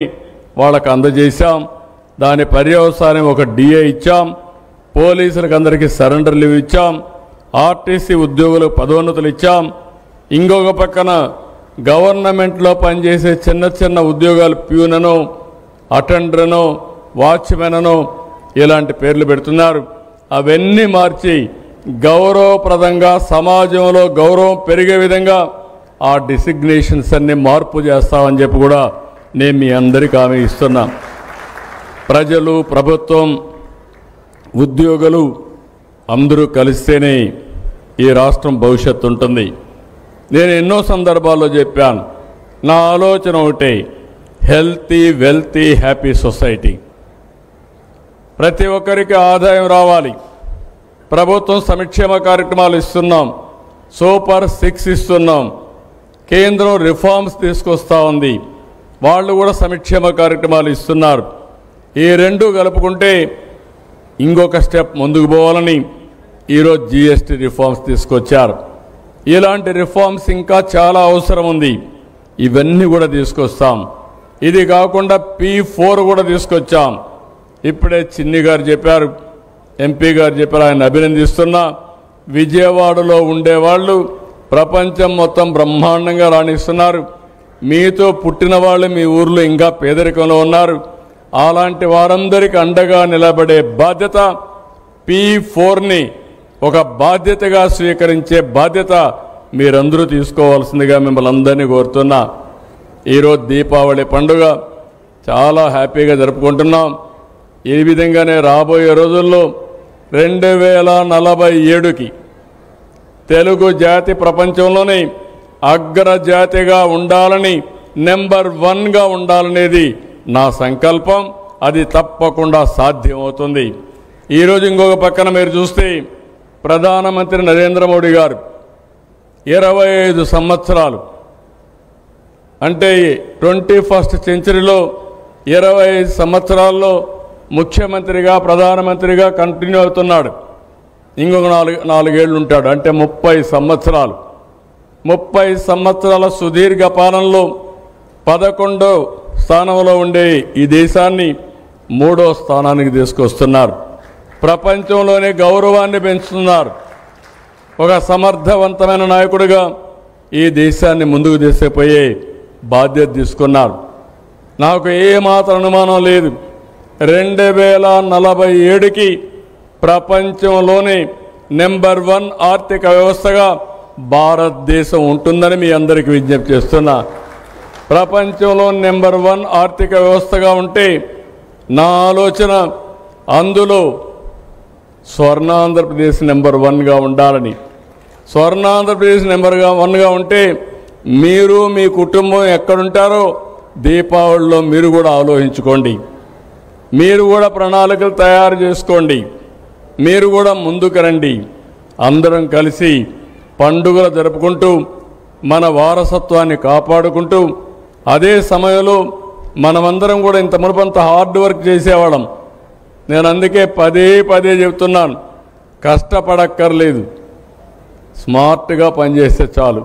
వాళ్ళకు అందజేశాం. దాని పర్యవసానం ఒక డిఏ ఇచ్చాం. పోలీసులకు అందరికీ సరెండర్ లీవ్ ఇచ్చాం. ఆర్టీసీ ఉద్యోగులకు పదోన్నతులు ఇచ్చాం. ఇంకొక పక్కన గవర్నమెంట్లో పనిచేసే చిన్న చిన్న ఉద్యోగాలు ప్యూనను, అటెండర్ను, వాచ్మెన్ను ఇలాంటి పేర్లు పెడుతున్నారు. అవన్నీ మార్చి గౌరవప్రదంగా సమాజంలో గౌరవం పెరిగే విధంగా ఆ డిసిగ్నేషన్స్ అన్ని మార్పు చేస్తామని చెప్పి కూడా నేను మీ అందరికీ హామీ ఇస్తున్నా. ప్రజలు, ప్రభుత్వం, ఉద్యోగులు అందరూ కలిస్తేనే ఈ రాష్ట్రం భవిష్యత్తు ఉంటుంది. నేను ఎన్నో సందర్భాల్లో చెప్పాను, నా ఆలోచన ఒకటే, హెల్తీ, వెల్తీ, హ్యాపీ సొసైటీ. ప్రతి ఒక్కరికి ఆదాయం రావాలి. ప్రభుత్వం సంక్షేమ కార్యక్రమాలు ఇస్తున్నాం, సూపర్ 6 ఇస్తున్నాం. కేంద్రం రిఫార్మ్స్ తీసుకొస్తా ఉంది, వాళ్ళు కూడా సంక్షేమ కార్యక్రమాలు ఇస్తున్నారు. ఈ రెండు కలుపుకుంటే ఇంకొక స్టెప్ ముందుకు పోవాలని ఈరోజు జిఎస్టీ రిఫార్మ్స్ తీసుకొచ్చారు. ఇలాంటి రిఫార్మ్స్ ఇంకా చాలా అవసరం ఉంది. ఇవన్నీ కూడా తీసుకొస్తాం. ఇది కాకుండా P4 కూడా తీసుకొచ్చాం. ఇప్పుడే చిన్ని గారు చెప్పారు, ఎంపీ గారు చెప్పారు, ఆయన అభినందిస్తున్నా. విజయవాడలో ఉండేవాళ్ళు ప్రపంచం మొత్తం బ్రహ్మాండంగా రాణిస్తున్నారు. మీతో పుట్టిన వాళ్ళు మీ ఊర్లో ఇంకా పేదరికంలో ఉన్నారు. అలాంటి వారందరికీ అండగా నిలబడే బాధ్యత, P4ని ఒక బాధ్యతగా స్వీకరించే బాధ్యత మీరందరూ తీసుకోవాల్సిందిగా మిమ్మల్ని అందరినీ కోరుతున్నా. ఈరోజు దీపావళి పండుగ చాలా హ్యాపీగా జరుపుకుంటున్నాం. ఈ విధంగానే రాబోయే రోజుల్లో 2047కి తెలుగు జాతి ప్రపంచంలోనే అగ్రజాతిగా ఉండాలని, నెంబర్ 1గా ఉండాలనేది నా సంకల్పం. అది తప్పకుండా సాధ్యమవుతుంది. ఈరోజు ఇంకొక పక్కన మీరు చూస్తే ప్రధానమంత్రి నరేంద్ర మోడీ గారు 25 సంవత్సరాలు అంటే 21st సెంచరీలో 25 సంవత్సరాల్లో ముఖ్యమంత్రిగా, ప్రధానమంత్రిగా కంటిన్యూ అవుతున్నాడు. ఇంకొక 4 ఏళ్ళు ఉంటాడు, అంటే 30 సంవత్సరాలు. 30 సంవత్సరాల సుదీర్ఘ పాలనలో 11వ స్థానంలో ఉండే ఈ దేశాన్ని 3వ స్థానానికి తీసుకొస్తున్నారు. ప్రపంచంలోనే గౌరవాన్ని పెంచుతున్నారు. ఒక సమర్థవంతమైన నాయకుడిగా ఈ దేశాన్ని ముందుకు తీసుకుపోయే బాధ్యత తీసుకున్నారు. నాకు ఏమాత్రం అనుమానం లేదు, 2047కి ప్రపంచంలోనే నెంబర్ 1 ఆర్థిక వ్యవస్థగా భారతదేశం ఉంటుందని మీ అందరికీ విజ్ఞప్తి చేస్తున్నా. ప్రపంచంలో నెంబర్ 1 ఆర్థిక వ్యవస్థగా ఉంటే నా ఆలోచన అందులో స్వర్ణాంధ్రప్రదేశ్ నెంబర్ 1గా ఉండాలని. స్వర్ణాంధ్రప్రదేశ్ నెంబర్ 1గా ఉంటే మీరు, మీ కుటుంబం ఎక్కడుంటారో దీపావళిలో మీరు కూడా ఆలోచించుకోండి. మీరు కూడా ప్రణాళికలు తయారు చేసుకోండి. మీరు కూడా ముందుకు రండి. అందరం కలిసి పండుగలు జరుపుకుంటూ మన వారసత్వాన్ని కాపాడుకుంటూ, అదే సమయంలో మనమందరం కూడా ఇంత మునుపంత హార్డ్ వర్క్ చేసేవాళ్ళం. నేను అందుకే పదే చెప్తున్నాను, కష్టపడక్కర్లేదు, స్మార్ట్గా పనిచేస్తే చాలు.